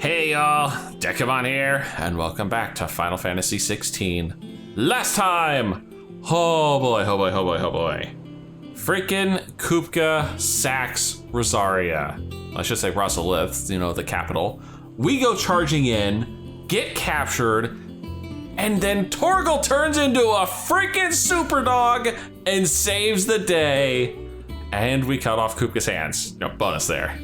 Hey y'all, Dekumon here, and welcome back to Final Fantasy XVI. Last time! Oh boy, oh boy, oh boy, oh boy. Freaking Kupka Sax Rosaria. I should say Rosalith, you know, the capital. We go charging in, get captured, and then Torgal turns into a freaking super dog and saves the day. And we cut off Kupka's hands. No, bonus there.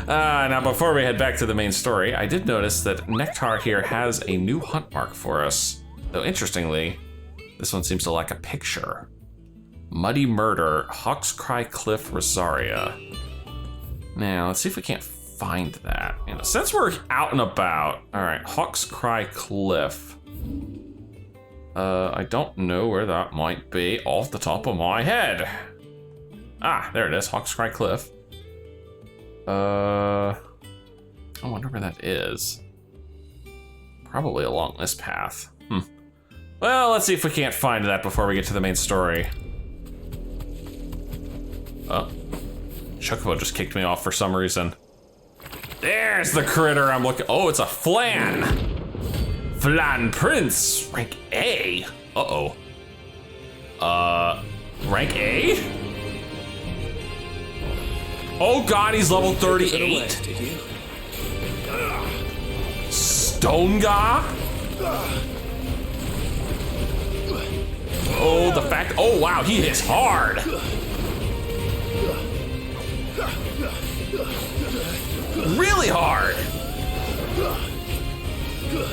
Now, before we head back to the main story, I did notice that Nektar here has a new hunt mark for us. Though, interestingly, this one seems to lack a picture. Muddy Murder, Hawk's Cry Cliff, Rosaria. Now, let's see if we can't find that. You know, since we're out and about, all right, Hawk's Cry Cliff. I don't know where that might be off the top of my head. Ah, there it is, Hawk's Cry Cliff. I wonder where that is. Probably along this path. Well, let's see if we can't find that before we get to the main story. Oh, Chocobo just kicked me off for some reason. There's the critter I'm looking. Oh, it's a Flan. Flan Prince, rank A. Uh-oh. Rank A? Oh god, he's level 38. Stonega? Oh, the fact, oh wow, he hits hard. Really hard.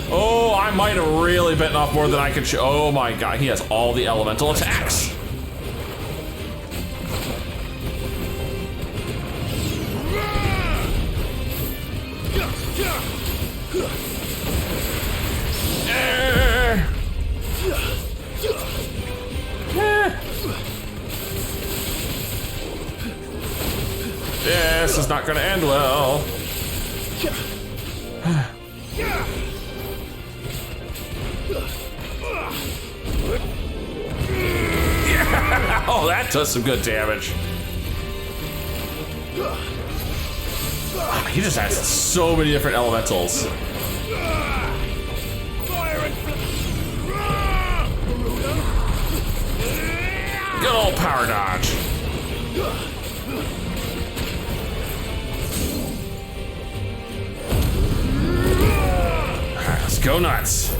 Oh, I might have really bitten off more than I could show. Oh my god, he has all the elemental attacks. This is not gonna end well. Yeah! Oh, that does some good damage. He just has so many different elementals. Good old power dodge. Alright, let's go nuts.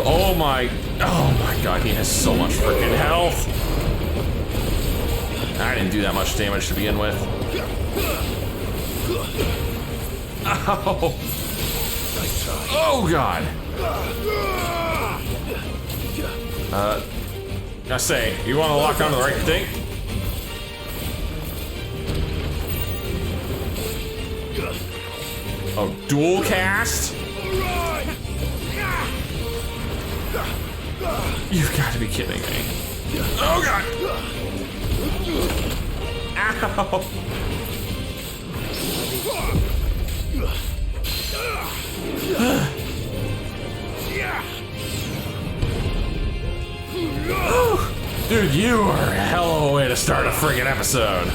Oh my god, he has so much freaking health. I didn't do that much damage to begin with. Ow. Oh god. I say, you want to lock onto the right thing? Oh, dual cast? You've got to be kidding me. Oh god! Ow! Dude, you are a hell of a way to start a friggin' episode.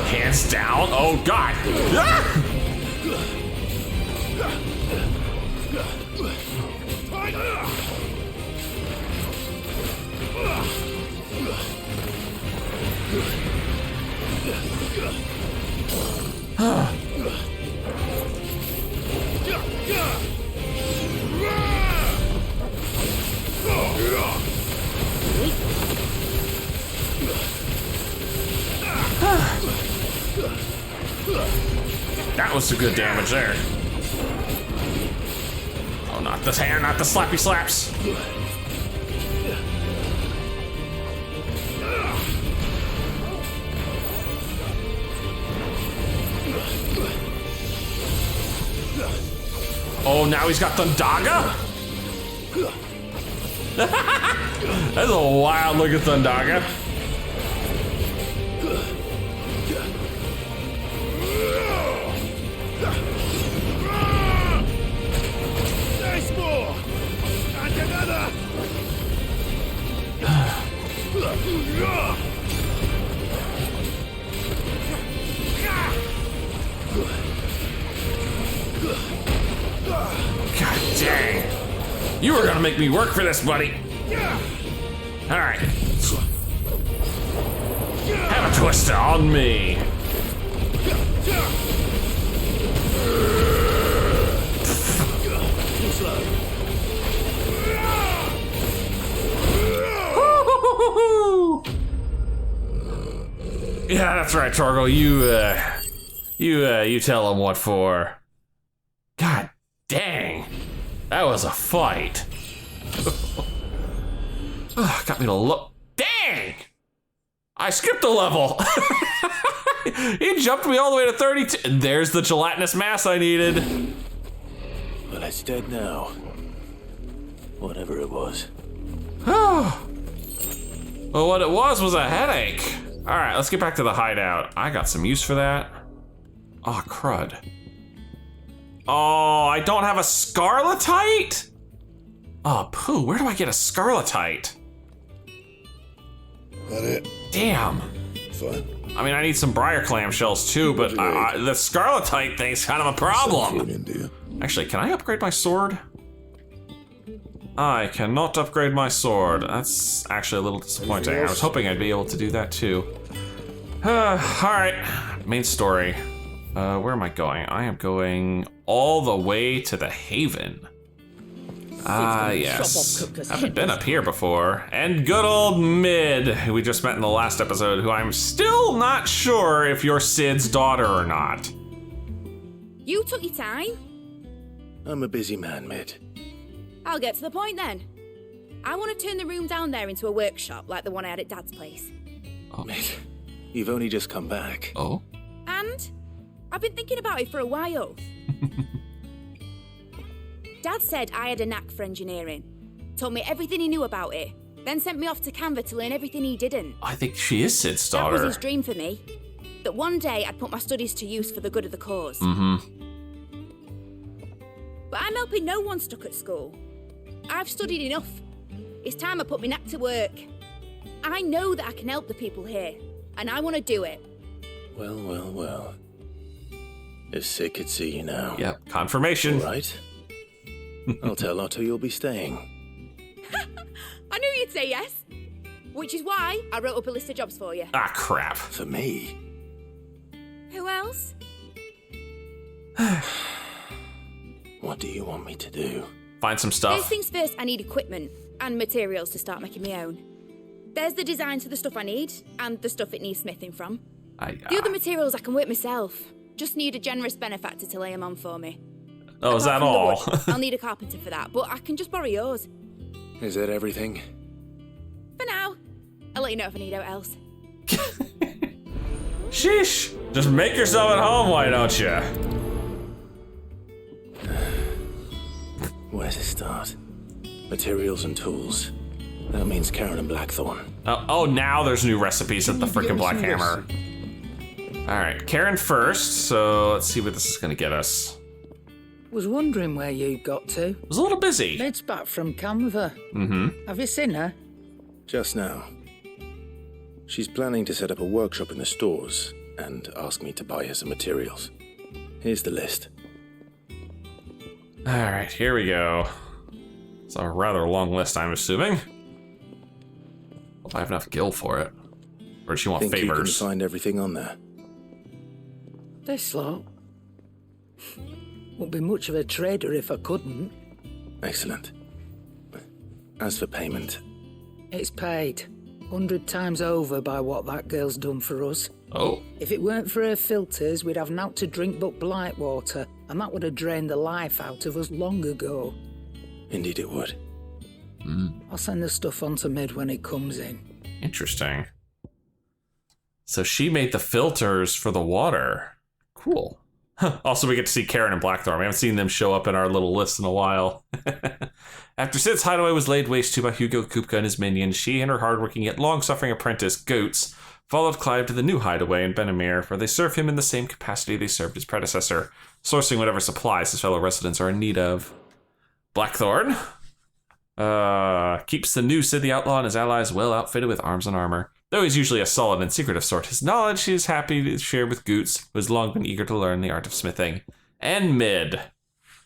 Hands down. Oh god. Ah! That was some good damage there. Oh, not this hand, not the slappy slaps. Oh, now he's got the Daga? That's a wild looking Thundaga. Nice more! And another! God dang. You were gonna make me work for this, buddy. Alright. Have a twist on me. Yeah, that's right, Torgo. You tell him what for. God dang. That was a fight. Got me to look. Dang! I skipped a level. He jumped me all the way to 32. And there's the gelatinous mass I needed. Well, it's dead now. Whatever it was. Well, what it was a headache. All right, let's get back to the hideout. I got some use for that. Oh, crud. Oh, I don't have a scarletite? Oh, poo, where do I get a scarletite? That it? Damn. Fine. I mean, I need some briar clamshells too, but the scarletite thing's kind of a problem. Actually, can I upgrade my sword? I cannot upgrade my sword. That's actually a little disappointing. I was hoping I'd be able to do that too. Alright, main story. Where am I going? I am going all the way to the Haven. Ah, yes. Haven't been up here before. And good old Mid, who we just met in the last episode, who I'm still not sure if you're Sid's daughter or not. You took your time. I'm a busy man, Mid. I'll get to the point then. I want to turn the room down there into a workshop like the one I had at Dad's place. Oh. Mid, you've only just come back. Oh? And I've been thinking about it for a while. Dad said I had a knack for engineering, told me everything he knew about it, then sent me off to Canva to learn everything he didn't. I think she is Sid's That daughter. was his dream for me, that one day I'd put my studies to use for the good of the cause. Mm-hmm. But I'm helping no one stuck at school. I've studied enough. It's time I put my knack to work. I know that I can help the people here, and I want to do it. Well, well, well. If Sid could see you now. Yep, confirmation. All right. I'll tell Otto you'll be staying. I knew you'd say yes. Which is why I wrote up a list of jobs for you. Ah, crap. For me? Who else? What do you want me to do? Find some First stuff. things first, I need equipment and materials to start making my own. There's the designs for the stuff I need and the stuff it needs smithing from. The other materials I can work myself. Just need a generous benefactor to lay them on for me. Oh, is that Apart from the all? wood, I'll need a carpenter for that, but I can just borrow yours. Is that everything? For now. I'll let you know if I need out else. Sheesh. Just make yourself at home, why don't you? Where to start? Materials and tools. That means Karen and Blackthorn. Oh, now there's new recipes at the frickin' Black Hammer. Alright, Karen first, so let's see what this is gonna get us. Was wondering where you got to. I was a little busy. Mid's back from Canva. Mm-hmm. Have you seen her? Just now. She's planning to set up a workshop in the stores and ask me to buy her some materials. Here's the list. Alright, here we go. It's a rather long list, I'm assuming. Hope I have enough gil for it. Or does she want Think you can favors? find everything on there? This lot. Wouldn't be much of a trader if I couldn't. Excellent. As for payment, It's paid 100 times over by what that girl's done for us. Oh, If it weren't for her filters, we'd have naught to drink but blight water, and that would have drained the life out of us long ago. indeed it would. I'll send the stuff on to Mid when it comes in. interesting. So she made the filters for the water. Cool. Also, we get to see Karen and Blackthorn. We haven't seen them show up in our little list in a while. After Sid's hideaway was laid waste to by Hugo Kupka and his minions, she and her hardworking yet long-suffering apprentice, Goats, followed Clive to the new hideaway in Benamir, where they serve him in the same capacity they served his predecessor, sourcing whatever supplies his fellow residents are in need of. Blackthorn keeps the new Sid the Outlaw and his allies well outfitted with arms and armor. Though he's usually a solid and secretive sort, his knowledge he is happy to share with Goots, who has long been eager to learn the art of smithing. And Mid,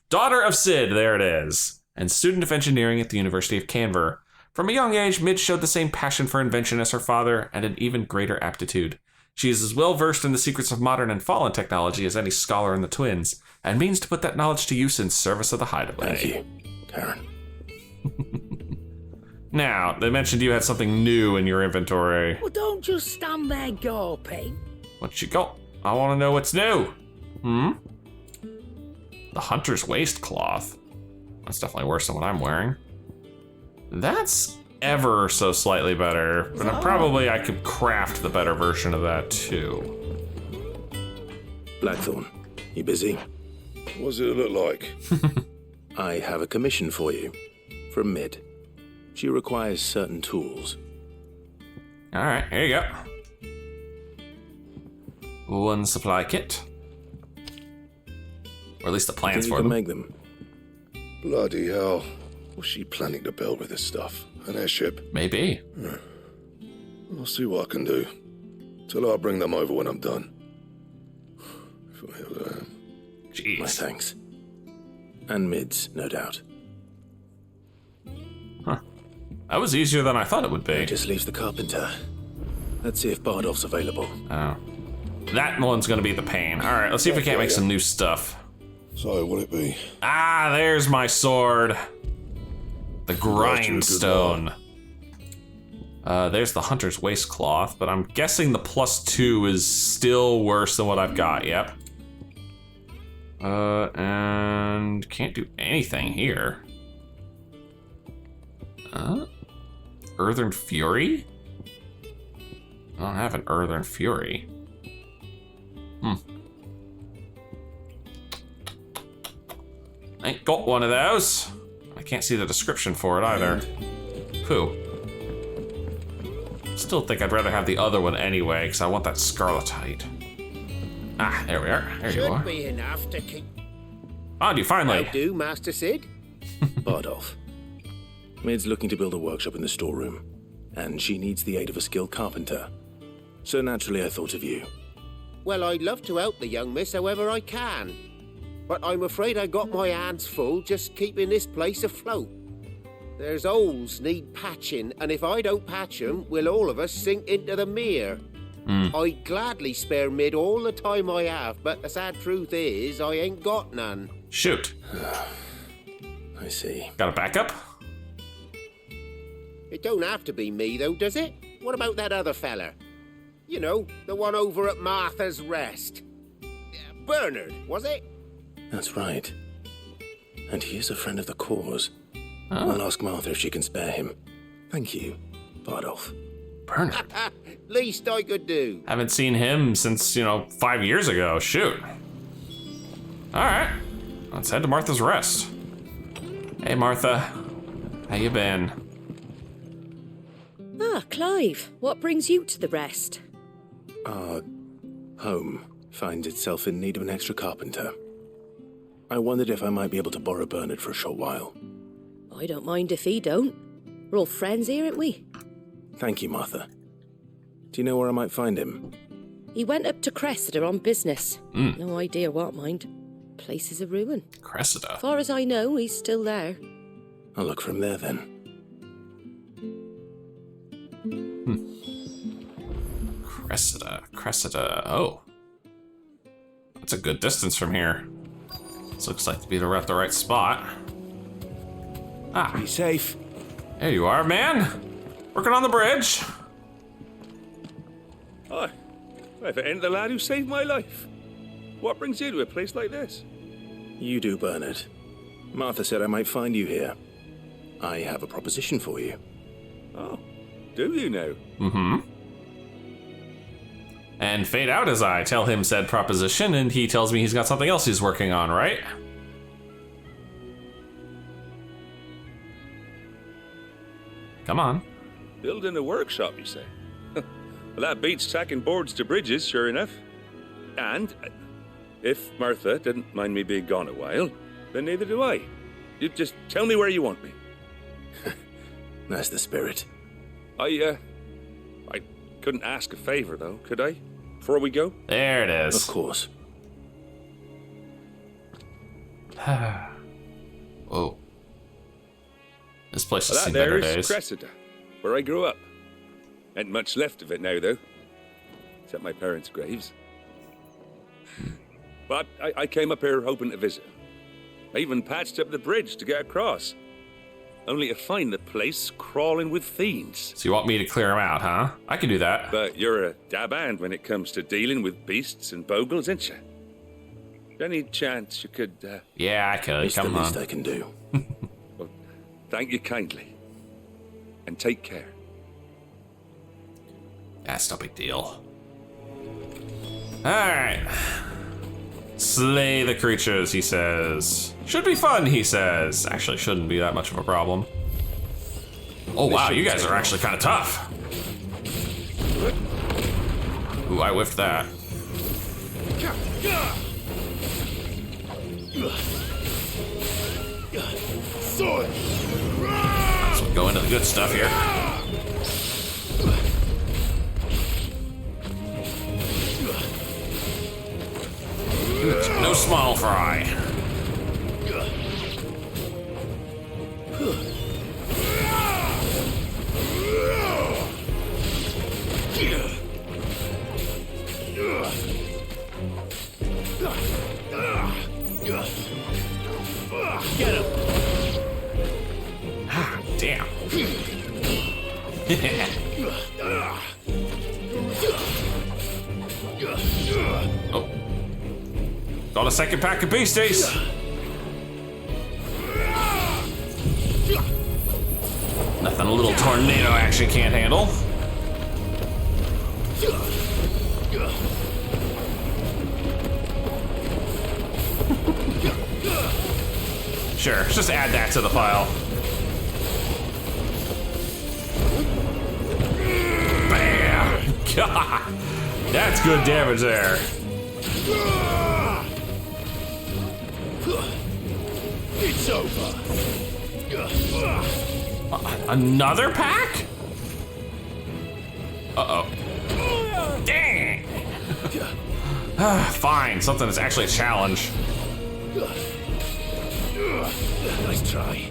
daughter of Sid, there it is, and student of engineering at the University of Canver. From a young age, Mid showed the same passion for invention as her father, and an even greater aptitude. She is as well versed in the secrets of modern and fallen technology as any scholar in the twins, and means to put that knowledge to use in service of the hideaway. Thank you, Karen. Now, they mentioned you had something new in your inventory. Well, don't just stand there gawping. What you got? I want to know what's new. The hunter's waistcloth. That's definitely worse than what I'm wearing. That's ever so slightly better, but I could craft the better version of that too. Blackthorn, you busy? What does it look like? I have a commission for you from Mid. She requires certain tools. All right, here you go. One supply kit. Or at least the plans for You can them. make them. Bloody hell. What's she planning to build with this stuff? An airship? Maybe. I'll see what I can do. Tell her I'll bring them over when I'm done. Jeez. My thanks. And Mid's, no doubt. That was easier than I thought it would be. It just leaves the carpenter. Let's see if Bardolph's available. Oh. That one's gonna be the pain. Alright, let's see if we can't make some new stuff. So, what'd it be? Ah, there's my sword. The grindstone. There's the hunter's waistcloth, but I'm guessing the +2 is still worse than what I've got, yep. And can't do anything here. Earthern Fury? I don't have an Earthern Fury. Ain't got one of those. I can't see the description for it either. Pooh. Still think I'd rather have the other one anyway, because I want that scarletite. Ah, there we are. There you are. Should be enough to keep. Found you finally. How do, Master Sid? Bardolph. Mid's looking to build a workshop in the storeroom, and she needs the aid of a skilled carpenter. So naturally I thought of you. Well, I'd love to help the young miss however I can. But I'm afraid I got my hands full just keeping this place afloat. There's holes need patching, and if I don't patch them, we'll all of us sink into the mere. I'd gladly spare Mid all the time I have, but the sad truth is, I ain't got none. Shoot. I see. Got a backup? It don't have to be me, though, does it? What about that other fella? You know, the one over at Martha's Rest. Bernard, was it? That's right. And he is a friend of the cause. Oh. I'll ask Martha if she can spare him. Thank you, Bardolph. Bernard. Least I could do. Haven't seen him since, 5 years ago. Shoot. Alright. Let's head to Martha's Rest. Hey, Martha. How you been? Ah, Clive, what brings you to the Rest? Our home finds itself in need of an extra carpenter. I wondered if I might be able to borrow Bernard for a short while. I don't mind if he don't. We're all friends here, aren't we? Thank you, Martha. Do you know where I might find him? He went up to Cressida on business. No idea what, mind. Place is a ruin. Cressida. Far as I know, he's still there. I'll look for him there then. Cressida. Oh. That's a good distance from here. This looks like to be the right spot. Ah. Be safe. There you are, man. Working on the bridge. Hi. If it ain't the lad who saved my life. What brings you to a place like this? You do, Bernard. Martha said I might find you here. I have a proposition for you. Oh, do you now? Mm-hmm. and fade out as I tell him said proposition, and he tells me he's got something else he's working on, right? Come on. Building a workshop, you say? Well, that beats tacking boards to bridges, sure enough. And if Martha didn't mind me being gone a while, then neither do I. You just tell me where you want me. That's the spirit. I couldn't ask a favor, though, could I? Before we go? There it is. Of course. Whoa. This place has Well, seen that there better is days. Cressida, where I grew up. Ain't much left of it now, though. Except my parents' graves. But I came up here hoping to visit. I even patched up the bridge to get across. Only to find the place crawling with fiends. So you want me to clear them out, huh? I can do that. But you're a dab hand when it comes to dealing with beasts and bogles, ain't you? Any chance you could, Yeah, I could. It's Come the least on. I can do. Well, thank you kindly. And take care. That's no big deal. Alright. Slay the creatures, he says. Should be fun, he says. Actually, shouldn't be that much of a problem. Oh, wow, you guys are actually kind of tough. Ooh, I whiffed that. Let's go into the good stuff here. No small fry. Get him. Ah, damn. Oh. Got a second pack of beasties. Nothing a little tornado action can't handle. Sure, just add that to the file. Bam! God, that's good damage there. It's over. Another pack? Uh-oh. Dang! Fine, something that's actually a challenge. Nice try.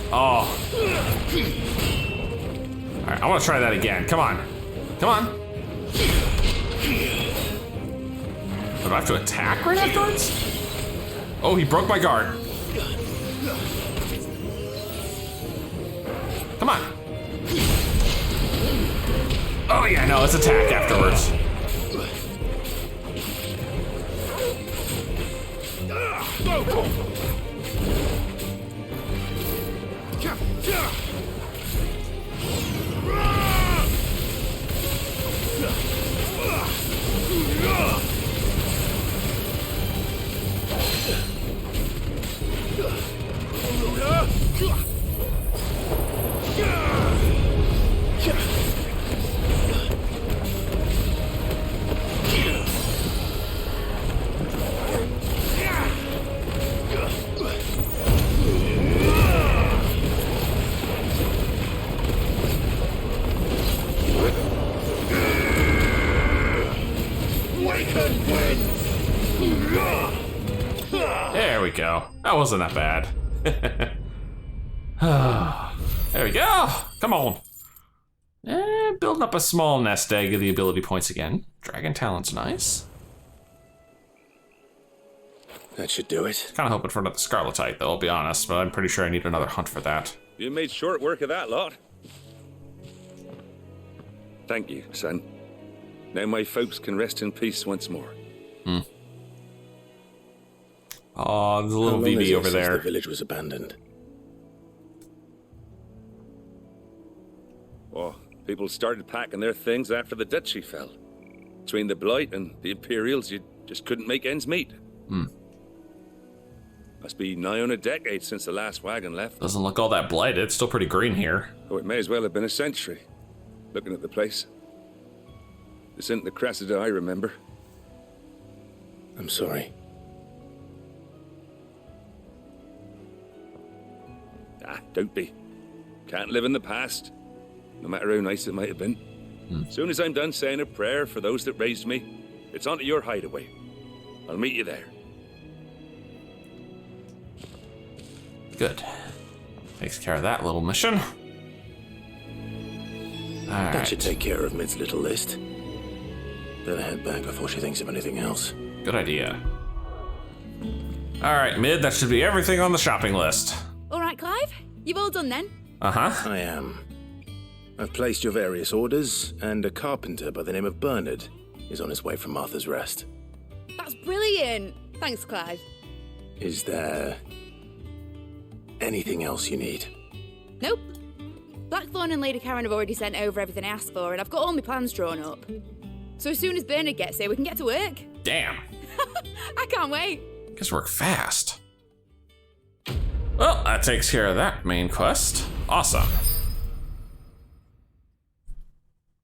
Oh. Alright, I want to try that again. Come on. Come on. Do I have to attack right afterwards? Oh, he broke my guard. Come on. Oh yeah, no, let's attack afterwards. There we go. That wasn't that bad. There we go. Come on. Building up a small nest egg of the ability points again. Dragon Talon's nice. That should do it. Kind of hoping for another Scarletite, though, I'll be honest, but I'm pretty sure I need another hunt for that. You made short work of that lot. Thank you, son. Now my folks can rest in peace once more. Oh, there's a little BB over there. The village was abandoned. Oh, people started packing their things after the duchy fell. Between the Blight and the Imperials, you just couldn't make ends meet. Must be nigh on a decade since the last wagon left. Doesn't look all that blighted. It's still pretty green here. Oh, it may as well have been a century. Looking at the place. This isn't the Cressida I remember. I'm sorry. Ah, don't be. Can't live in the past, no matter how nice it might have been. Soon as I'm done saying a prayer for those that raised me, it's on to your hideaway. I'll meet you there. Good. Takes care of that little mission. Alright. That should take care of Mid's little list. Better head back before she thinks of anything else. Good idea. Alright, Mid, that should be everything on the shopping list. All right, Clive. You've all done then? Uh-huh. I am. I've placed your various orders, and a carpenter by the name of Bernard is on his way from Martha's Rest. That's brilliant. Thanks, Clive. Is there anything else you need? Nope. Blackthorn and Lady Karen have already sent over everything I asked for, and I've got all my plans drawn up. So as soon as Bernard gets here, we can get to work. Damn. I can't wait. Guess work fast. Well, that takes care of that main quest. Awesome.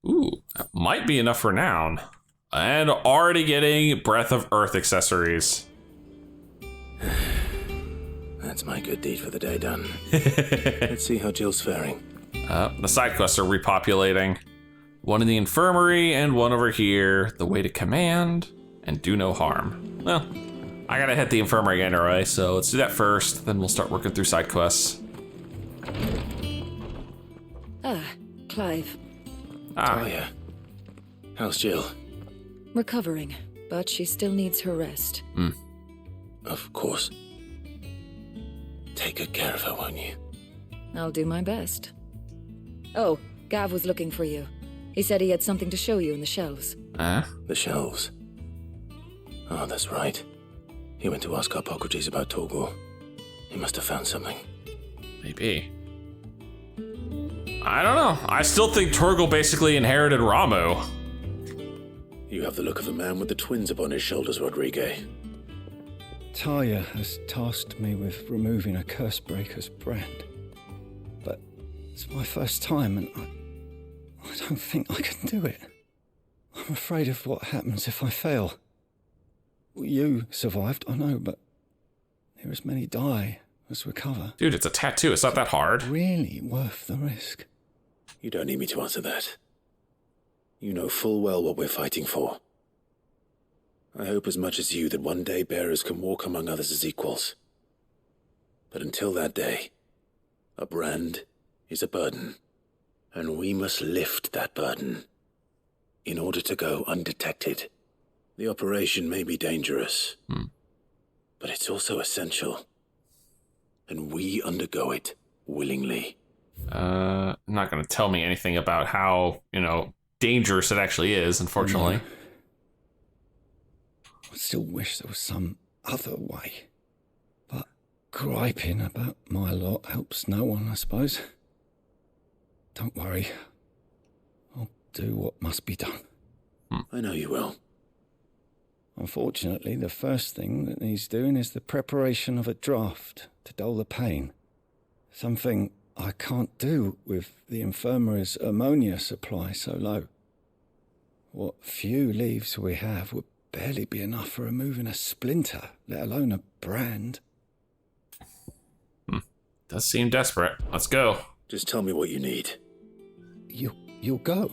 Ooh, that might be enough renown. And already getting Breath of Earth accessories. That's my good deed for the day done. Let's see how Jill's faring. The side quests are repopulating. One in the infirmary and one over here. The way to command and do no harm. Well, I gotta hit the infirmary anyway, so let's do that first. Then we'll start working through side quests. Clive. Oh yeah. How's Jill? Recovering, but she still needs her rest. Of course. Take good care of her, won't you? I'll do my best. Oh, Gav was looking for you. He said he had something to show you in the shelves. The shelves. Oh, that's right. He went to ask Harpocrates about Torgor. He must have found something. Maybe. I don't know. I still think Torgor basically inherited Ramu. You have the look of a man with the twins upon his shoulders, Rodrigue. Talia has tasked me with removing a Cursebreaker's brand. But it's my first time and I don't think I can do it. I'm afraid of what happens if I fail. You survived, I know, but near as many die as recover. Dude, it's a tattoo. It's not that hard. Really worth the risk. You don't need me to answer that. You know full well what we're fighting for. I hope as much as you that one day bearers can walk among others as equals. But until that day, a brand is a burden, and we must lift that burden in order to go undetected. The operation may be dangerous, but it's also essential, and we undergo it willingly. Not gonna tell me anything about how, dangerous it actually is, unfortunately. No. I still wish there was some other way. But griping about my lot helps no one, I suppose. Don't worry. I'll do what must be done. I know you will. Unfortunately, the first thing that needs doing is the preparation of a draft to dull the pain. Something I can't do with the infirmary's ammonia supply so low. What few leaves we have would barely be enough for removing a splinter, let alone a brand. Does seem desperate. Let's go. Just tell me what you need. You'll go?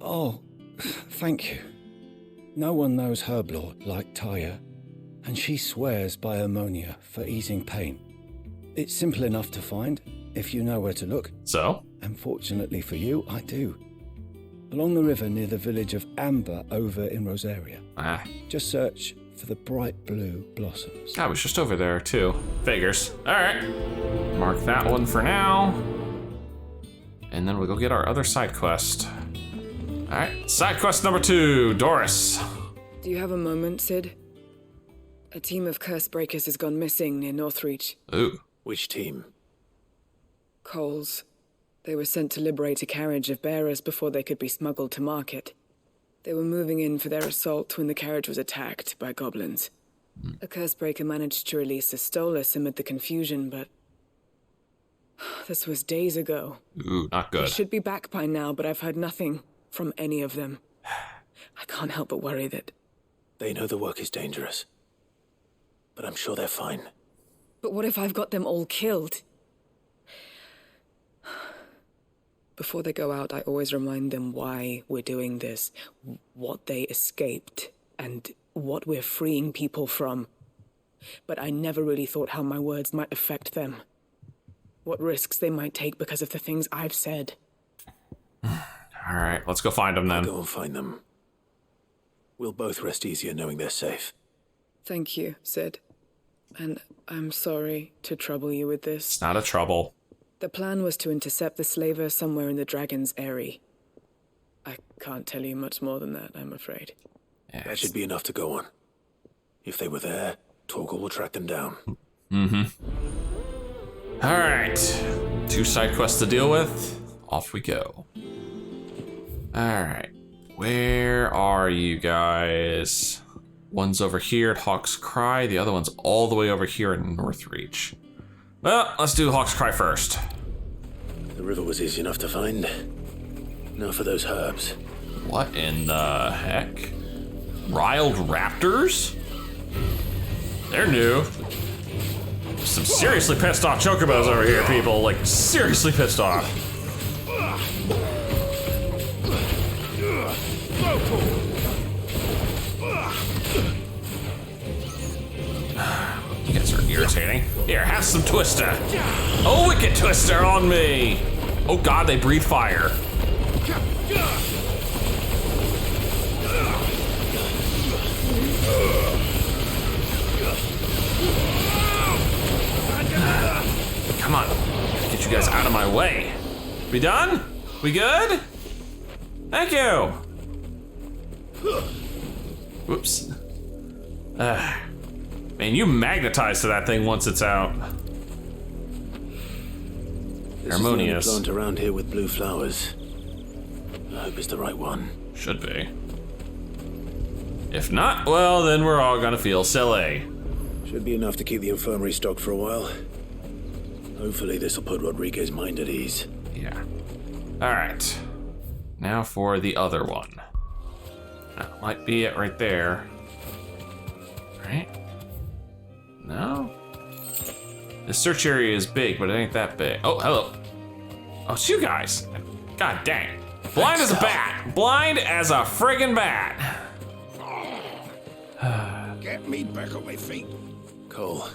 Oh, thank you. No one knows Herblord like Talia, and she swears by ammonia for easing pain. It's simple enough to find, if you know where to look. So? And fortunately for you, I do. Along the river near the village of Amber over in Rosaria. Ah. Just search for the bright blue blossoms. I was just over there too. Figures. All right. Mark that one for now. And then we'll go get our other side quest. All right, side quest number 2, Doris. Do you have a moment, Sid? A team of curse breakers has gone missing near Northreach. Ooh. Which team? Coles. They were sent to liberate a carriage of bearers before they could be smuggled to market. They were moving in for their assault when the carriage was attacked by goblins. A cursebreaker managed to release a stolus amid the confusion, but this was days ago. Ooh, not good. They should be back by now, but I've heard nothing from any of them. I can't help but worry that... They know the work is dangerous, but I'm sure they're fine. But what if I've got them all killed? Before they go out, I always remind them why we're doing this, what they escaped, and what we're freeing people from. But I never really thought how my words might affect them. What risks they might take because of the things I've said. All right, let's go find them then. I'll go and find them. We'll both rest easier knowing they're safe. Thank you, Sid. And I'm sorry to trouble you with this. It's not a trouble. The plan was to intercept the slaver somewhere in the Dragon's Eyrie. I can't tell you much more than that, I'm afraid. Yes. That should be enough to go on. If they were there, Torgal will track them down. All right, 2 side quests to deal with. Off we go. All right, where are you guys? One's over here at Hawk's Cry. The other one's all the way over here in Northreach. Well, let's do Hawk's Cry first. The river was easy enough to find. Now for those herbs. What in the heck? Riled raptors? They're new. Some seriously pissed off chocobos over here, people. Like, seriously pissed off. You guys are irritating. Here, have some Twister. Oh, wicked Twister on me. Oh God, they breathe fire. Come on, get you guys out of my way. We done? We good? Thank you. Whoops. Man, you magnetize to that thing once it's out. Harmonious. This is the only plant around here with blue flowers. I hope it's the right one. Should be. If not, well, then we're all gonna feel silly. Should be enough to keep the infirmary stocked for a while. Hopefully this will put Rodriguez's mind at ease. Yeah. All right. Now for the other one. That might be it right there. Right? No? The search area is big, but it ain't that big. Oh, hello. Oh, it's you guys. God dang. Blind as a bat. Blind as a friggin' bat. Get me back on my feet. Cole,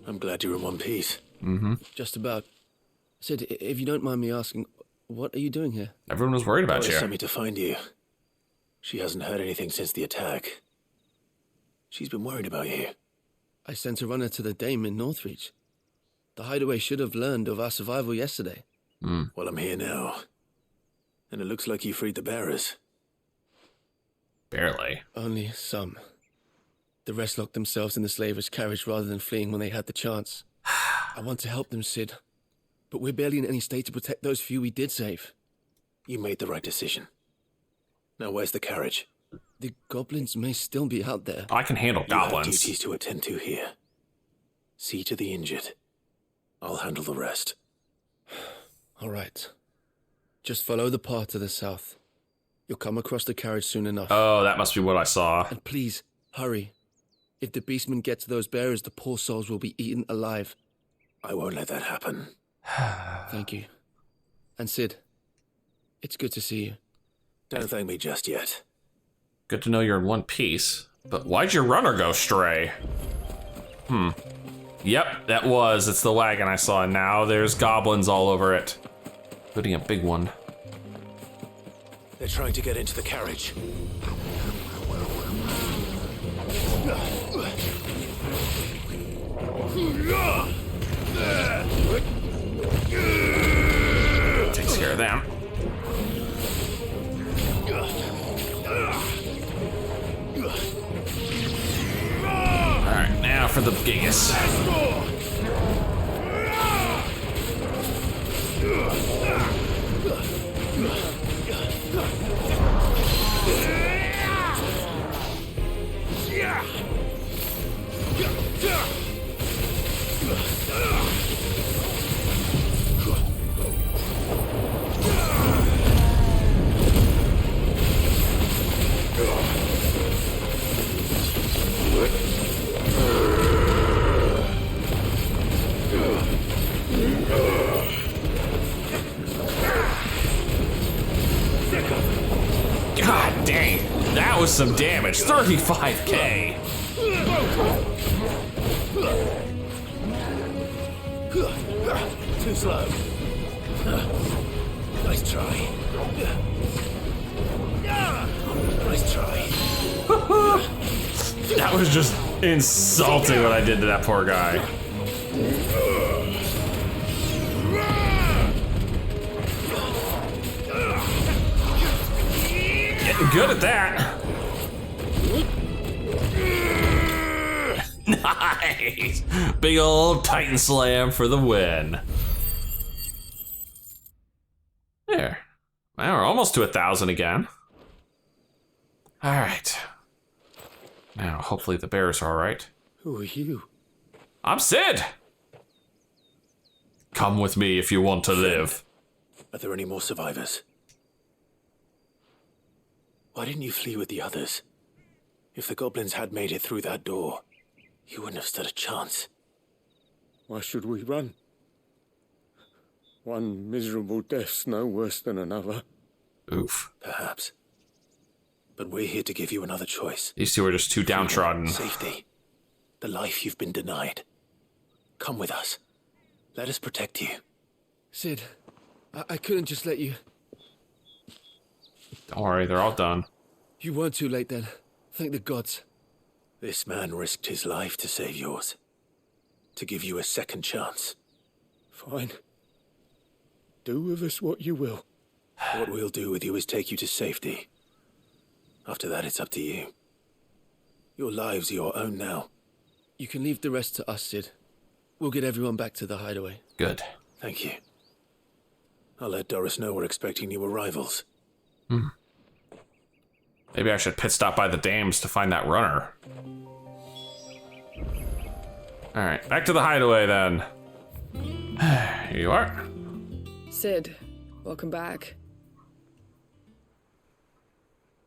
I'm glad you're in one piece. Just about. Sid, if you don't mind me asking, what are you doing here? Everyone was worried about Doris you. sent me to find you. She hasn't heard anything since the attack. She's been worried about you. I sent a runner to the Dame in Northreach. The hideaway should have learned of our survival yesterday. Well, I'm here now. And it looks like you freed the bearers. Barely. Only some. The rest locked themselves in the slaver's carriage rather than fleeing when they had the chance. I want to help them, Sid. But we're barely in any state to protect those few we did save. You made the right decision. Now where's the carriage? The goblins may still be out there. I can handle You have goblins. duties to attend to here. See to the injured. I'll handle the rest. All right. Just follow the path to the south. You'll come across the carriage soon enough. Oh, that must be what I saw. And please, hurry. If the beastmen get to those bearers, the poor souls will be eaten alive. I won't let that happen. Thank you. And Sid, it's good to see you. Don't thank me just yet. Good to know you're in one piece. But why'd your runner go stray? Yep, that was. It's the wagon I saw. Now there's goblins all over it. Including a big one. They're trying to get into the carriage. Takes care of them. Alright, now for the Gigas. God dang, that was some damage. 35k. Too slow. Nice try. Nice try. That was just insulting what I did to that poor guy. Getting good at that. Nice! Big old Titan Slam for the win. There. Now we're almost to 1,000 again. Alright. Now, hopefully the bears are alright. Who are you? I'm Sid! Come with me if you want to live. Are there any more survivors? Why didn't you flee with the others? If the goblins had made it through that door, you wouldn't have stood a chance. Why should we run? One miserable death's no worse than another. Oof. Perhaps. But we're here to give you another choice. These two are just too downtrodden. Safety. The life you've been denied. Come with us. Let us protect you. Sid, I couldn't just let you... Don't worry, they're all done. You weren't too late then. Thank the gods. This man risked his life to save yours. To give you a second chance. Fine. Do with us what you will. What we'll do with you is take you to safety. After that, it's up to you. Your lives are your own now. You can leave the rest to us, Sid. We'll get everyone back to the hideaway. Good. Thank you. I'll let Doris know we're expecting new arrivals. Maybe I should pit stop by the dams to find that runner. Alright, back to the hideaway then. Here you are. Sid, welcome back.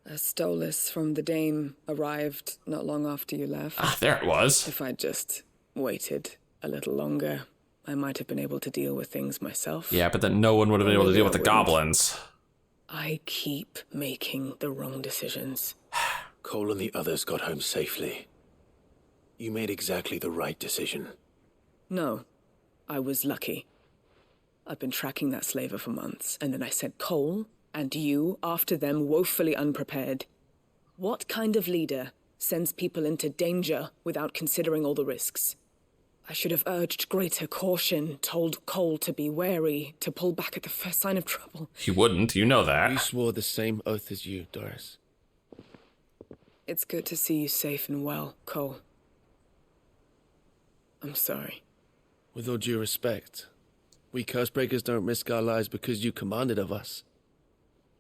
A Stolas from the Dame arrived not long after you left. Ah, there it was. If I'd just waited a little longer, I might have been able to deal with things myself. Yeah, but then no one would have been able to deal with the goblins. I keep making the wrong decisions. Cole and the others got home safely. You made exactly the right decision. No, I was lucky. I've been tracking that slaver for months, and then I sent Cole and you after them woefully unprepared. What kind of leader sends people into danger without considering all the risks? I should have urged greater caution, told Cole to be wary, to pull back at the first sign of trouble. He wouldn't, you know that. We swore the same oath as you, Doris. It's good to see you safe and well, Cole. I'm sorry. With all due respect, we Cursebreakers don't risk our lives because you commanded of us.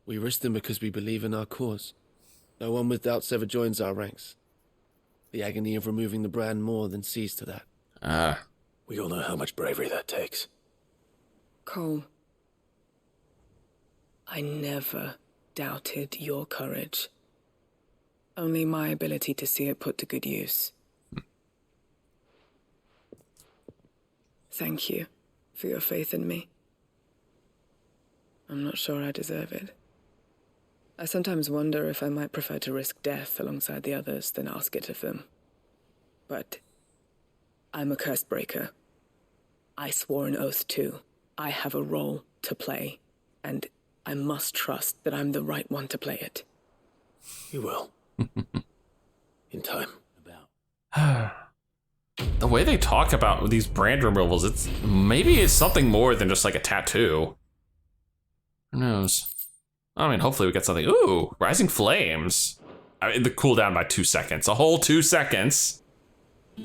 We risk them because we believe in our cause. No one with doubts ever joins our ranks. The agony of removing the brand more than sees to that. We all know how much bravery that takes. Cole, I never doubted your courage. Only my ability to see it put to good use. Thank you for your faith in me. I'm not sure I deserve it. I sometimes wonder if I might prefer to risk death alongside the others than ask it of them. But I'm a Cursebreaker. I swore an oath too. I have a role to play, and I must trust that I'm the right one to play it. You will. In time. The way they talk about these brand removals, maybe it's something more than just like a tattoo. Who knows? I mean, hopefully we get something. Ooh, Rising Flames. I mean, the cooldown by 2 seconds. A whole 2 seconds.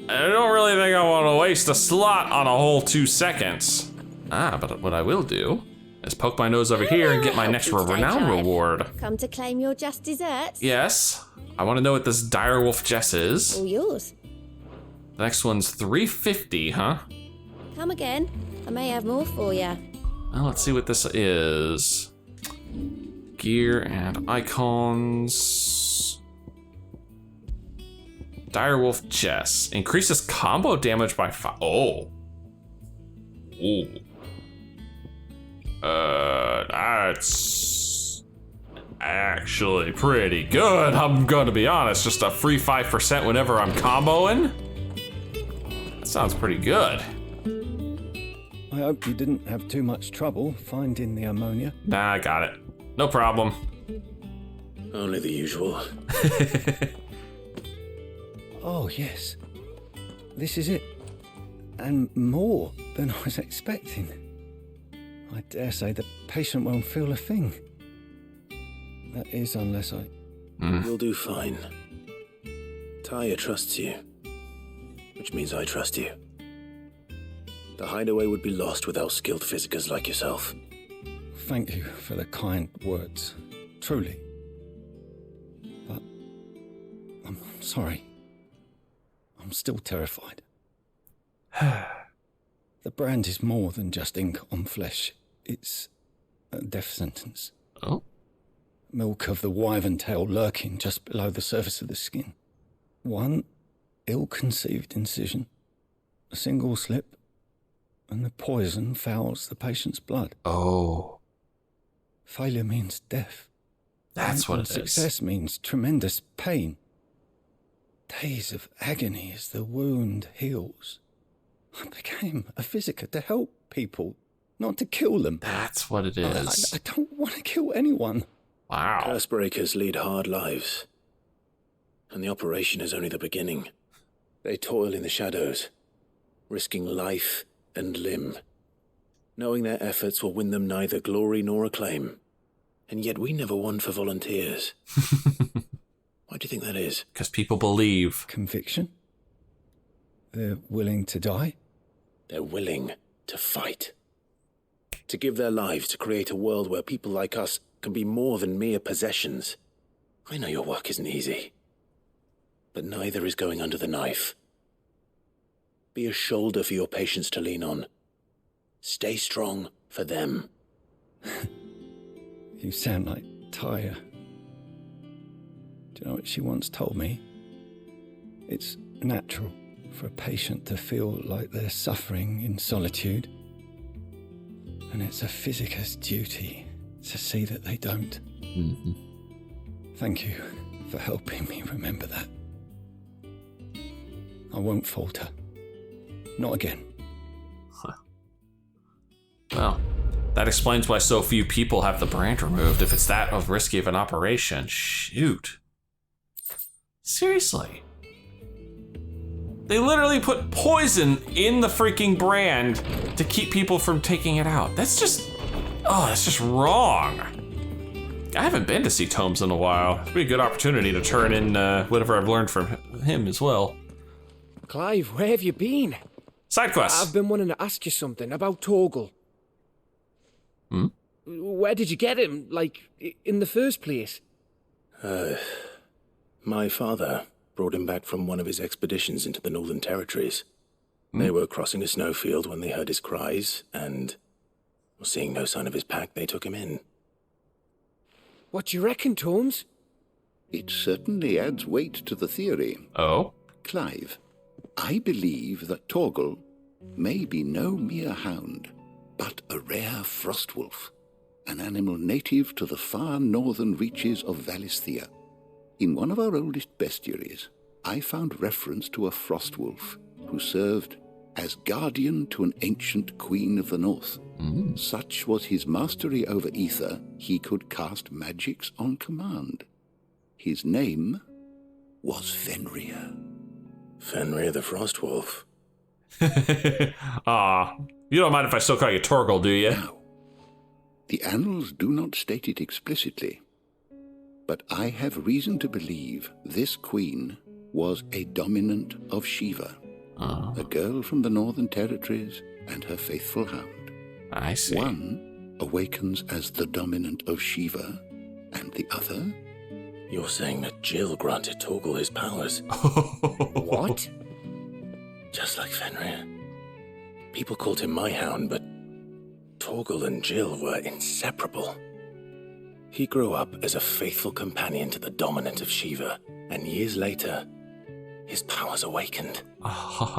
I don't really think I want to waste a slot on a whole 2 seconds. But what I will do is poke my nose over here and get my next renown reward. Come to claim your just desserts? Yes. I want to know what this Direwolf Jess is. All yours. The next one's 350, huh? Come again. I may have more for you. Well, let's see what this is. Gear and Eikons. Direwolf Jess. Increases combo damage by 5. Oh. Ooh. That's actually pretty good. I'm gonna be honest. Just a free 5% whenever I'm comboing. That sounds pretty good. I hope you didn't have too much trouble finding the ammonia. Nah, I got it. No problem. Only the usual. Oh, yes. This is it. And more than I was expecting. I dare say the patient won't feel a thing. That is, unless I... You'll do fine. Taya trusts you, which means I trust you. The hideaway would be lost without skilled physicers like yourself. Thank you for the kind words. Truly. But I'm sorry. I'm still terrified. The brand is more than just ink on flesh. It's a death sentence. Oh? Milk of the wyvern tail lurking just below the surface of the skin. One ill-conceived incision, a single slip, and the poison fouls the patient's blood. Oh. Failure means death. That's what it is. Success means tremendous pain. Days of agony as the wound heals. I became a physiker to help people, not to kill them. That's what it is. I don't want to kill anyone. Wow. Cursebreakers lead hard lives. And the operation is only the beginning. They toil in the shadows, risking life and limb, knowing their efforts will win them neither glory nor acclaim. And yet we never won for volunteers. Why do you think that is? Because people believe. Conviction? They're willing to die? They're willing to fight. To give their lives to create a world where people like us can be more than mere possessions. I know your work isn't easy, but neither is going under the knife. Be a shoulder for your patients to lean on. Stay strong for them. You sound like Taya. Do you know what she once told me? It's natural for a patient to feel like they're suffering in solitude. And it's a physiker's duty to see that they don't. Mm-hmm. Thank you for helping me remember that. I won't falter. Not again. Huh. Well, that explains why so few people have the brand removed if it's that risky of an operation. Shoot. Seriously. They literally put poison in the freaking brand to keep people from taking it out. That's just wrong. I haven't been to see Tomes in a while. It'd be a good opportunity to turn in whatever I've learned from him as well. Clive, where have you been? Side quest. I've been wanting to ask you something about Torgal. Hmm? Where did you get him, like, in the first place? My father brought him back from one of his expeditions into the Northern Territories. They were crossing a snowfield when they heard his cries, and, seeing no sign of his pack, they took him in. What do you reckon, Tomes? It certainly adds weight to the theory. Oh? Clive, I believe that Torgal may be no mere hound, but a rare frostwolf, an animal native to the far northern reaches of Valisthea. In one of our oldest bestiaries, I found reference to a frostwolf who served as guardian to an ancient queen of the north. Such was his mastery over ether, he could cast magics on command. His name was Fenrir. Fenrir the Frostwolf. Aw, you don't mind if I still call you Torgal, do you? No. The annals do not state it explicitly, but I have reason to believe this queen was a dominant of Shiva, a girl from the Northern Territories and her faithful hound. I see. One awakens as the dominant of Shiva, and the other? You're saying that Jill granted Torgal his powers? What? Just like Fenrir. People called him my hound, but Torgal and Jill were inseparable. He grew up as a faithful companion to the dominant of Shiva, and years later, his powers awakened.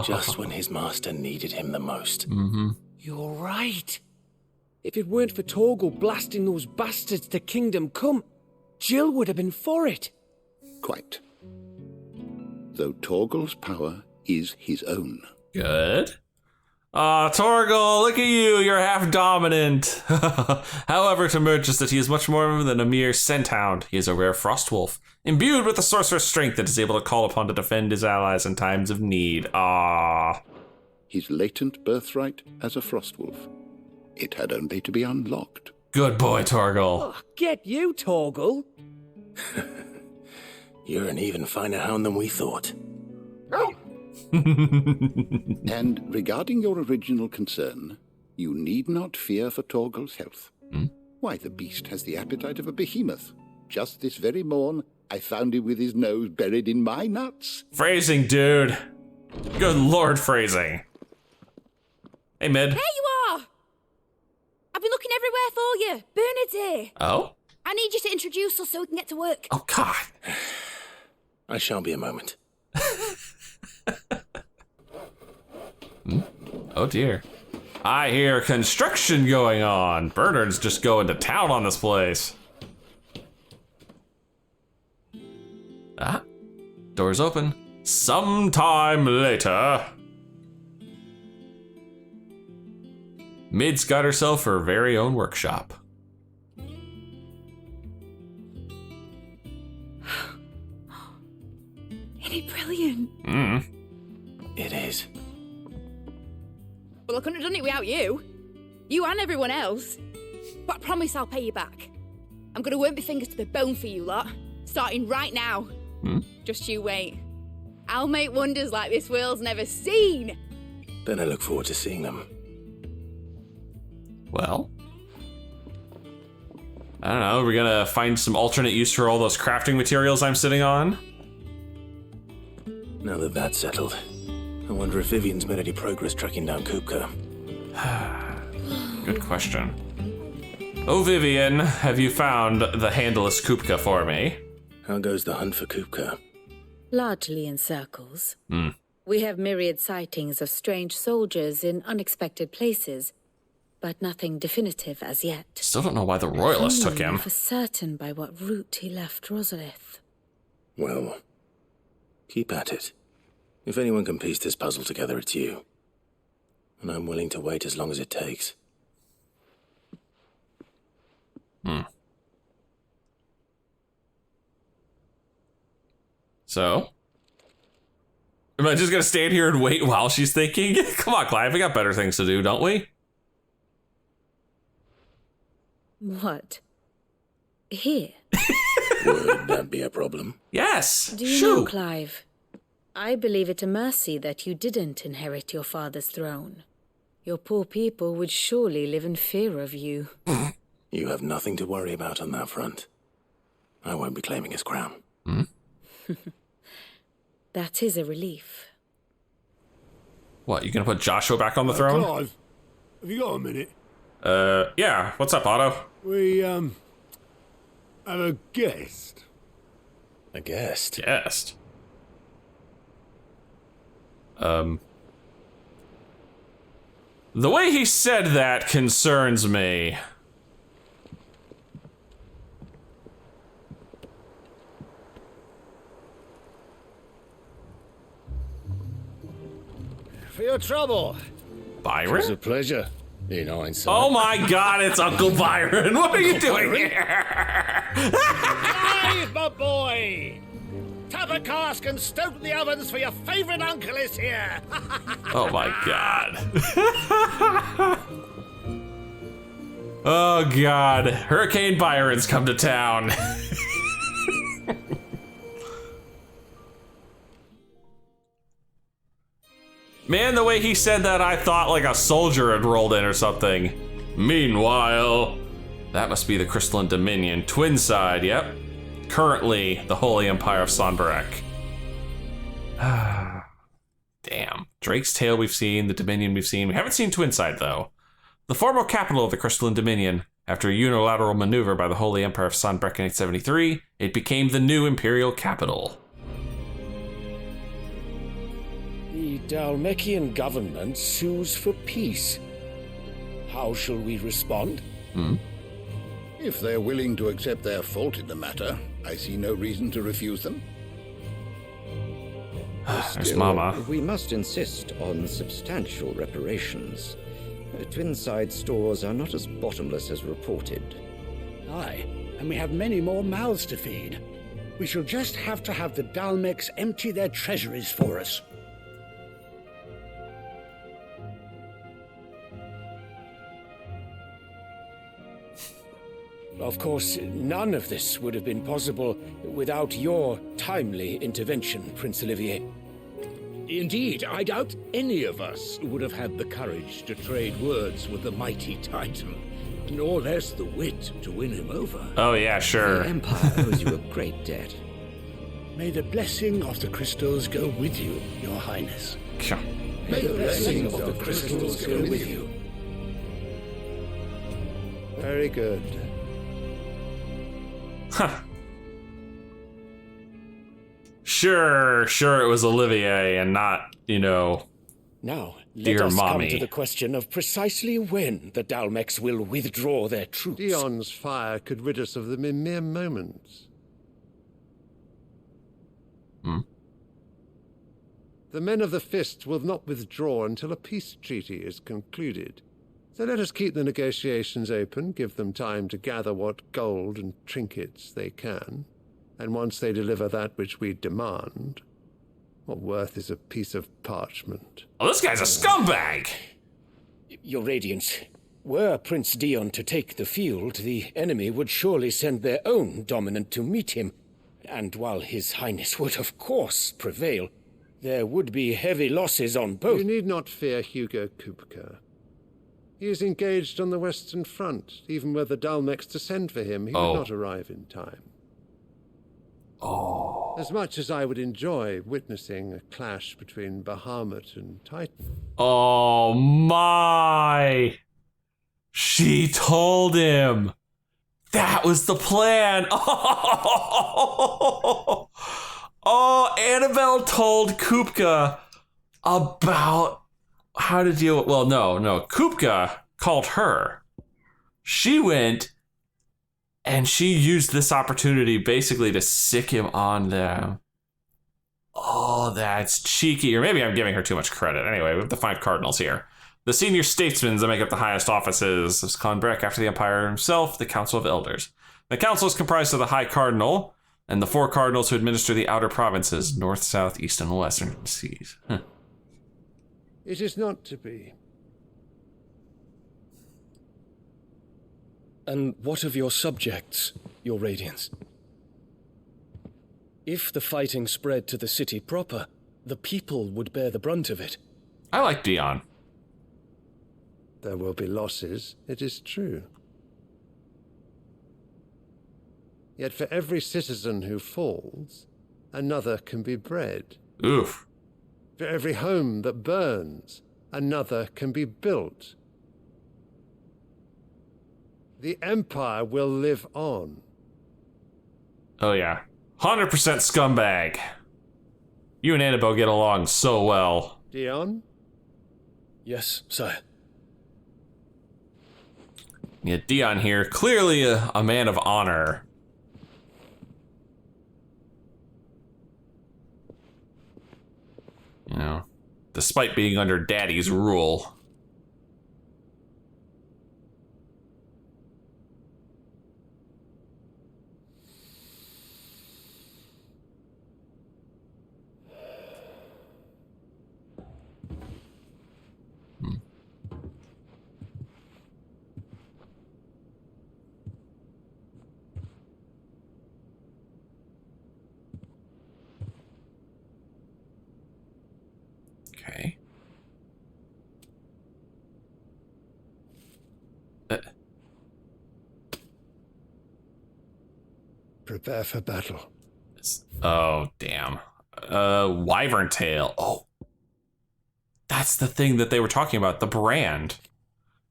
Just when his master needed him the most. Mm-hmm. You're right. If it weren't for Torgal blasting those bastards to Kingdom Come, Jill would have been for it. Quite. Though Torgal's power is his own. Good. Torgal, look at you, you're half dominant. However, to merge is that he is much more than a mere scent hound. He is a rare frostwolf, imbued with the sorcerer's strength that is able to call upon to defend his allies in times of need. His latent birthright as a frostwolf. It had only to be unlocked. Good boy, Torgal. Oh, get you, Torgal. You're an even finer hound than we thought. And regarding your original concern, you need not fear for Torgal's health. Why, the beast has the appetite of a behemoth. Just this very morn, I found him with his nose buried in my nuts. Phrasing, dude. Good lord, phrasing. Hey, Mid. There you are! I've been looking everywhere for you. Bernard's here. Oh? I need you to introduce us so we can get to work. Oh, God. I shan't be a moment. Oh, dear. I hear construction going on. Bernard's just going to town on this place. Doors open. Sometime later. Mid's got herself her very own workshop. Isn't it brilliant? It is. Well, I couldn't have done it without you. You and everyone else. But I promise I'll pay you back. I'm gonna work my fingers to the bone for you lot. Starting right now. Just you wait. I'll make wonders like this world's never seen. Then I look forward to seeing them. Well, I don't know. We're gonna find some alternate use for all those crafting materials I'm sitting on. Now that that's settled, I wonder if Vivian's made any progress tracking down Kupka. Good question. Oh, Vivian, have you found the handless Kupka for me? How goes the hunt for Kupka? Largely in circles. We have myriad sightings of strange soldiers in unexpected places, but nothing definitive as yet. Still don't know why the Royalists took him. For certain by what route he left Rosalith. Well, keep at it. If anyone can piece this puzzle together, it's you. And I'm willing to wait as long as it takes. So? Am I just gonna stand here and wait while she's thinking? Come on, Clive, we got better things to do, don't we? What? Here? Would that be a problem? Yes. Do you know, Clive? I believe it a mercy that you didn't inherit your father's throne. Your poor people would surely live in fear of you. You have nothing to worry about on that front. I won't be claiming his crown. That is a relief. What, you gonna put Joshua back on the throne? Clive, have you got a minute? Yeah. What's up, Otto? We, have a guest. A guest? Guest? The way he said that concerns me. For your trouble. Byron? It's a pleasure. In hindsight. Oh my God, it's Uncle Byron. What are you doing here? Clive, my boy! Tap a cask and stoke the ovens, for your favourite uncle is here! Oh my god. Oh god. Hurricane Byron's come to town. Man, the way he said that, I thought like a soldier had rolled in or something. Meanwhile, that must be the Crystalline Dominion. Twin side, yep. Currently, the Holy Empire of Sonbarek. Damn. Drake's Tail we've seen, the Dominion we've seen. We haven't seen Twinside, though. The former capital of the Crystalline Dominion. After a unilateral maneuver by the Holy Empire of Sonbarek in 873, it became the new imperial capital. The Dhalmekian government sues for peace. How shall we respond? If they're willing to accept their fault in the matter, I see no reason to refuse them. There's Mama. We must insist on substantial reparations. Twinside stores are not as bottomless as reported. Aye, and we have many more mouths to feed. We shall just have to have the Dhalmekians empty their treasuries for us. Of course, none of this would have been possible without your timely intervention, Prince Olivier. Indeed, I doubt any of us would have had the courage to trade words with the mighty Titan, nor less the wit to win him over. Oh yeah, sure. The Empire owes you a great debt. May the blessing of the crystals go with you, Your Highness. May the blessing of the crystals go with you. Very good. Huh. Sure, it was Olivier and not, Now, let dear us mommy. come to the question of precisely when the Dhalmekians will withdraw their troops. Dion's fire could rid us of them in mere moments. The men of the Fist will not withdraw until a peace treaty is concluded. So let us keep the negotiations open, give them time to gather what gold and trinkets they can, and once they deliver that which we demand, what worth is a piece of parchment? Oh, this guy's a scumbag! Your Radiance, were Prince Dion to take the field, the enemy would surely send their own dominant to meet him, and while His Highness would of course prevail, there would be heavy losses on both. You need not fear Hugo Kupka. He is engaged on the Western Front. Even were the Dhalmekians to send for him, he would not arrive in time. As much as I would enjoy witnessing a clash between Bahamut and Titan. Oh my! She told him! That was the plan! Oh, Annabelle told Kupka about how to deal with... Well, no. Kupka called her. She went and she used this opportunity basically to sick him on them. Oh, that's cheeky. Or maybe I'm giving her too much credit. Anyway, we have the 5 cardinals here. The senior statesmen that make up the highest offices of Skonbrek after the Empire himself, the Council of Elders. The council is comprised of the High Cardinal and the 4 cardinals who administer the outer provinces, north, south, east, and western seas. It is not to be. And what of your subjects, Your Radiance? If the fighting spread to the city proper, the people would bear the brunt of it. I like Dion. There will be losses, it is true. Yet for every citizen who falls, another can be bred. Oof. For every home that burns, another can be built. The Empire will live on. Oh yeah. 100% scumbag. You and Annabelle get along so well. Dion? Yes, sire. Yeah, Dion here, clearly a man of honor. Despite being under Daddy's rule. Prepare for battle. Oh, damn. Wyvern tail. Oh. That's the thing that they were talking about, the brand.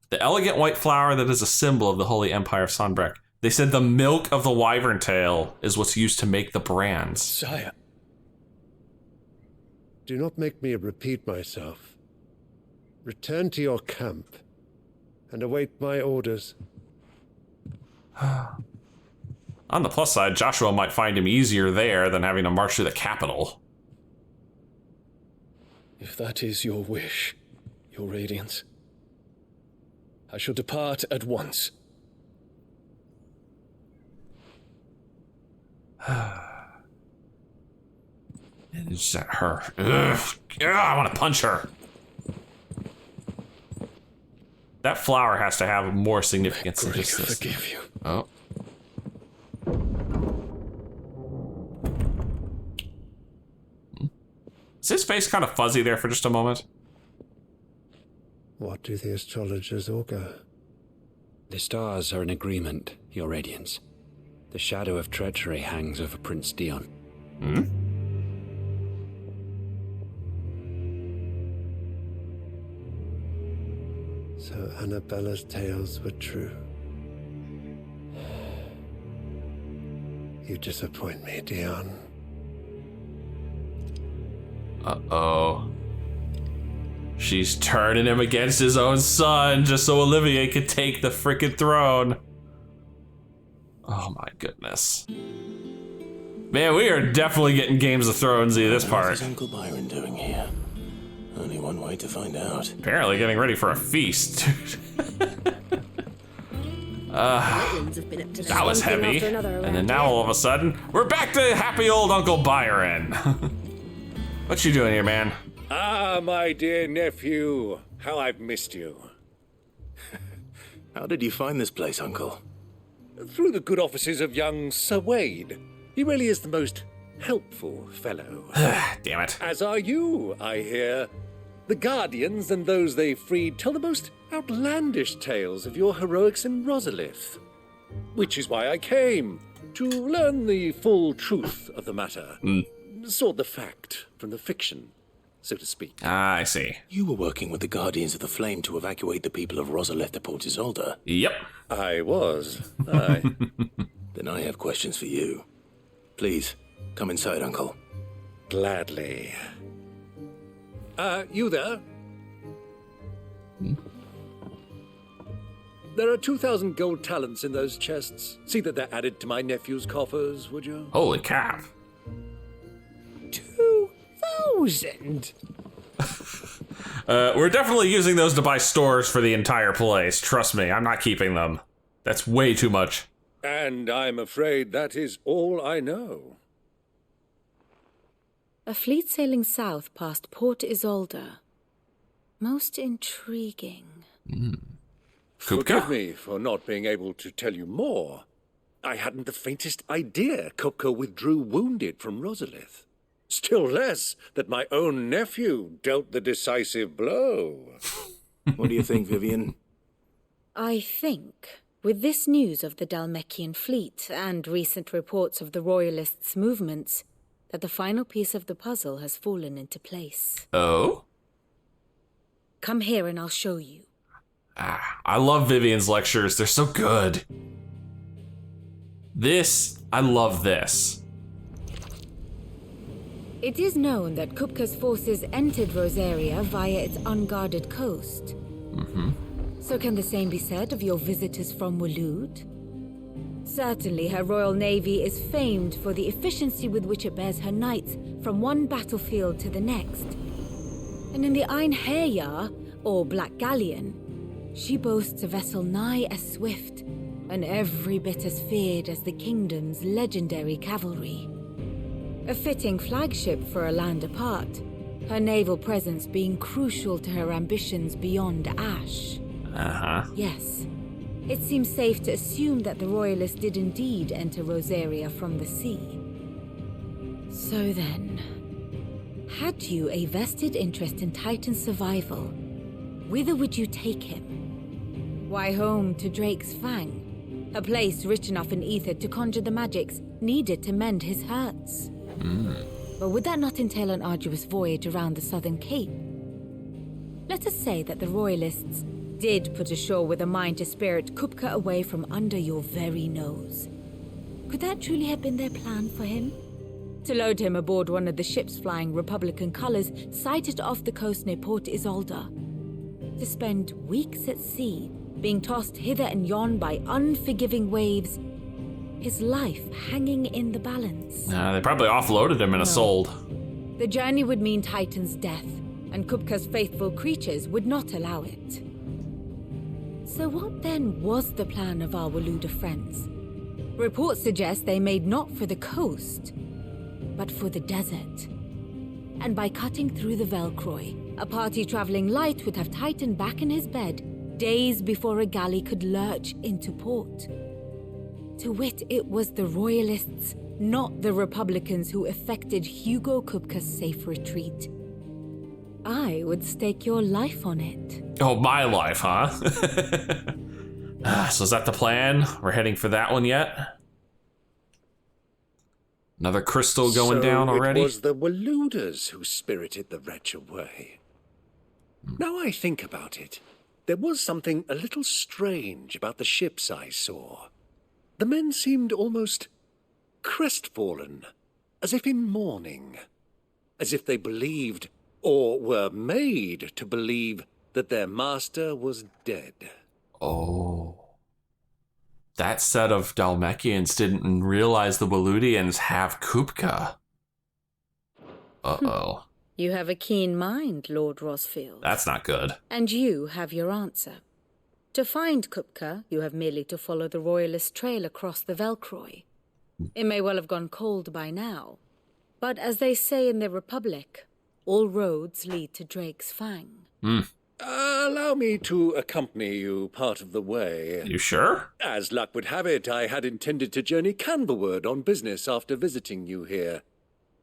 The elegant white flower that is a symbol of the Holy Empire of Sonbrek. They said the milk of the wyvern tail is what's used to make the brands. Sire. Do not make me repeat myself. Return to your camp and await my orders. On the plus side, Joshua might find him easier there than having to march through the capital. If that is your wish, Your Radiance, I shall depart at once. Is that her? Ugh. I want to punch her. That flower has to have more significance than just this. Forgive you. Oh. Is his face kind of fuzzy there for just a moment? What do the astrologers augur? The stars are in agreement, Your Radiance. The shadow of treachery hangs over Prince Dion. Hmm? So Annabella's tales were true. You disappoint me, Dion. Uh-oh. She's turning him against his own son just so Olivier could take the frickin' throne. Oh my goodness. Man, we are definitely getting Games of Thronesy this part. What is Uncle Byron doing here? Only one way to find out. Apparently getting ready for a feast. That was heavy. And then now all of a sudden, we're back to happy old Uncle Byron. What you doing here, man? Ah, my dear nephew. How I've missed you. How did you find this place, Uncle? Through the good offices of young Sir Wade. He really is the most helpful fellow. Damn it. As are you, I hear. The Guardians and those they freed tell the most outlandish tales of your heroics in Rosalith. Which is why I came, to learn the full truth of the matter. Sort the fact from the fiction, so to speak. Ah, I see. You were working with the Guardians of the Flame to evacuate the people of Rosalith to Port Isolde. Yep. I was. Aye. Then I have questions for you. Please, come inside, Uncle. Gladly. You there? There are 2,000 gold talents in those chests. See that they're added to my nephew's coffers, would you? Holy cap. 2,000? We're definitely using those to buy stores for the entire place. Trust me, I'm not keeping them. That's way too much. And I'm afraid that is all I know. A fleet sailing south past Port Isolde. Most intriguing. Forgive me for not being able to tell you more. I hadn't the faintest idea Kupka withdrew wounded from Rosalith. Still less that my own nephew dealt the decisive blow. What do you think, Vivian? I think, with this news of the Dhalmekian fleet and recent reports of the Royalists' movements, that the final piece of the puzzle has fallen into place. Oh? Come here and I'll show you. I love Vivian's lectures. They're so good. I love this. It is known that Kupka's forces entered Rosaria via its unguarded coast. So can the same be said of your visitors from Waloed? Certainly, her Royal Navy is famed for the efficiency with which it bears her knights from one battlefield to the next. And in the Ein Herjar, or Black Galleon, she boasts a vessel nigh as swift, and every bit as feared as the kingdom's legendary cavalry. A fitting flagship for a land apart, her naval presence being crucial to her ambitions beyond Ash. Yes. It seems safe to assume that the Royalists did indeed enter Rosaria from the sea. So then, had you a vested interest in Titan's survival, whither would you take him? Why home to Drake's Fang? A place rich enough in ether to conjure the magics needed to mend his hurts. But would that not entail an arduous voyage around the southern cape? Let us say that the royalists did put ashore with a mind to spirit Kupka away from under your very nose. Could that truly have been their plan for him? To load him aboard one of the ships flying Republican colors sighted off the coast near Port Isolde? To spend weeks at sea, being tossed hither and yon by unforgiving waves, his life hanging in the balance? They probably offloaded him in a sold. The journey would mean Titan's death, and Kupka's faithful creatures would not allow it. So what then was the plan of our Waluda friends? Reports suggest they made not for the coast, but for the desert. And by cutting through the Velcroy, a party traveling light would have Titan back in his bed days before a galley could lurch into port. To wit, it was the royalists, not the Republicans, who effected Hugo Kupka's safe retreat. I would stake your life on it. Oh, my life, huh? So is that the plan? We're heading for that one yet? Another crystal going down already? It was the Waludas who spirited the wretch away. Now I think about it, there was something a little strange about the ships I saw. The men seemed almost crestfallen, as if in mourning, as if they believed, or were made to believe, that their master was dead. Oh. That set of Dhalmekians didn't realize the Waludians have Kupka. Uh-oh. You have a keen mind, Lord Rosfield. That's not good. And you have your answer. To find Kupka, you have merely to follow the Royalist trail across the Velcroy. It may well have gone cold by now, but as they say in the Republic, all roads lead to Drake's Fang. Allow me to accompany you part of the way. You sure? As luck would have it, I had intended to journey Canberward on business after visiting you here.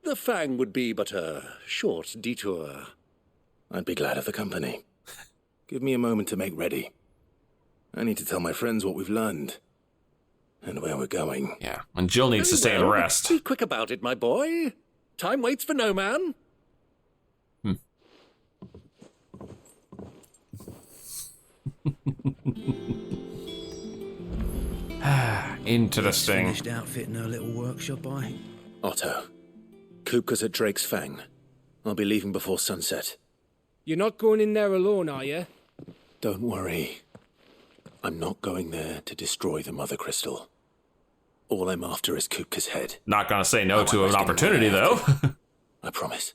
The Fang would be but a short detour. I'd be glad of the company. Give me a moment to make ready. I need to tell my friends what we've learned. And where we're going. Yeah, and Jill needs to stay and rest. Be quick about it, my boy. Time waits for no man. Interesting. Finished outfitting her little workshop, Otto, Kupka's at Drake's Fang. I'll be leaving before sunset. You're not going in there alone, are you? Don't worry. I'm not going there to destroy the Mother Crystal. All I'm after is Kupka's head. Not gonna say no to an opportunity, though. I promise.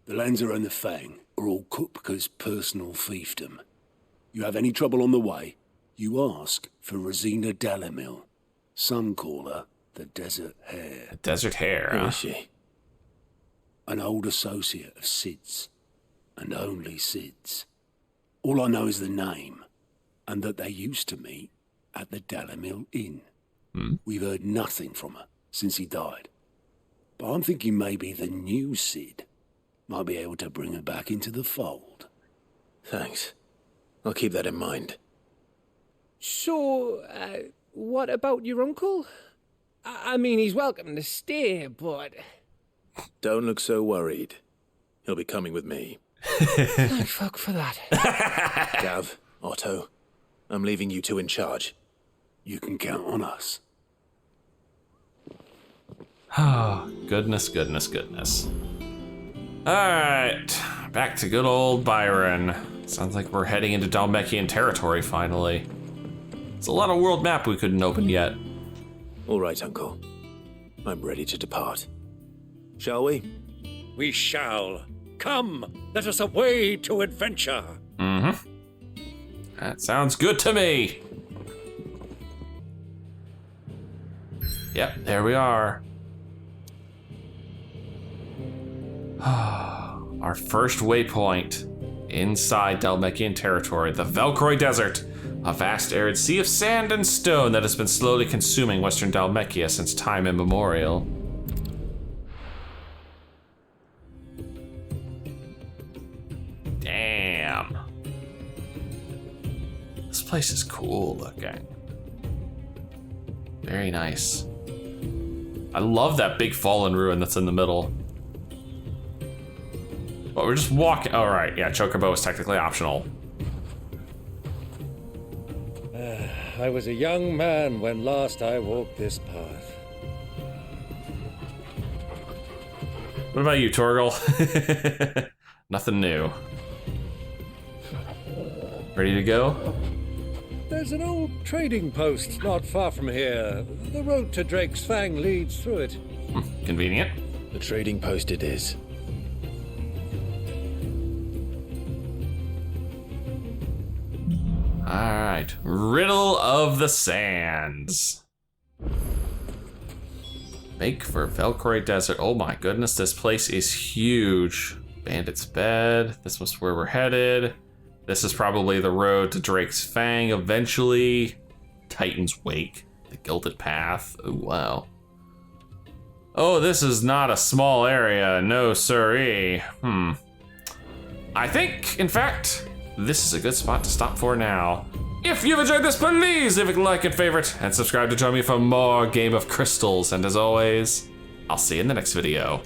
The Lancer and the Fang are all Kupka's personal fiefdom. You have any trouble on the way, you ask for Rosina Dalamil. Some call her the Desert Hare. The Desert Hare, Who is she? An old associate of Sid's, and only Sid's. All I know is the name, and that they used to meet at the Dalamil Inn. We've heard nothing from her since he died. But I'm thinking maybe the new Sid might be able to bring her back into the fold. Thanks. I'll keep that in mind. So, what about your uncle? I mean, he's welcome to stay, but... Don't look so worried. He'll be coming with me. Thank fuck for that. Gav, Otto, I'm leaving you two in charge. You can count on us. Oh, goodness, goodness, goodness. Alright, back to good old Byron. Sounds like we're heading into Dhalmekian territory finally. It's a lot of world map we couldn't open yet. All right, Uncle. I'm ready to depart. Shall we? We shall. Come, let us away to adventure. That sounds good to me. Yep, there we are. Our first waypoint inside Dhalmekian territory, the Velcroy Desert, a vast arid sea of sand and stone that has been slowly consuming western Dhalmekia since time immemorial. Damn. This place is cool looking. Very nice. I love that big fallen ruin that's in the middle. But we're just walking. All right, yeah, Chocobo is technically optional. I was a young man when last I walked this path. What about you, Torgal? Nothing new. Ready to go? There's an old trading post not far from here. The road to Drake's Fang leads through it. Convenient. The trading post it is. All right, Riddle of the Sands. Make for Velcroy Desert. Oh my goodness, this place is huge. Bandit's Bed. This was where we're headed. This is probably the road to Drake's Fang eventually. Titan's Wake. The Gilded Path. Oh, wow. Oh, this is not a small area. No siree. I think, in fact, this is a good spot to stop for now. If you've enjoyed this, please leave a like and favorite and subscribe to join me for more Game of Crystals. And as always, I'll see you in the next video.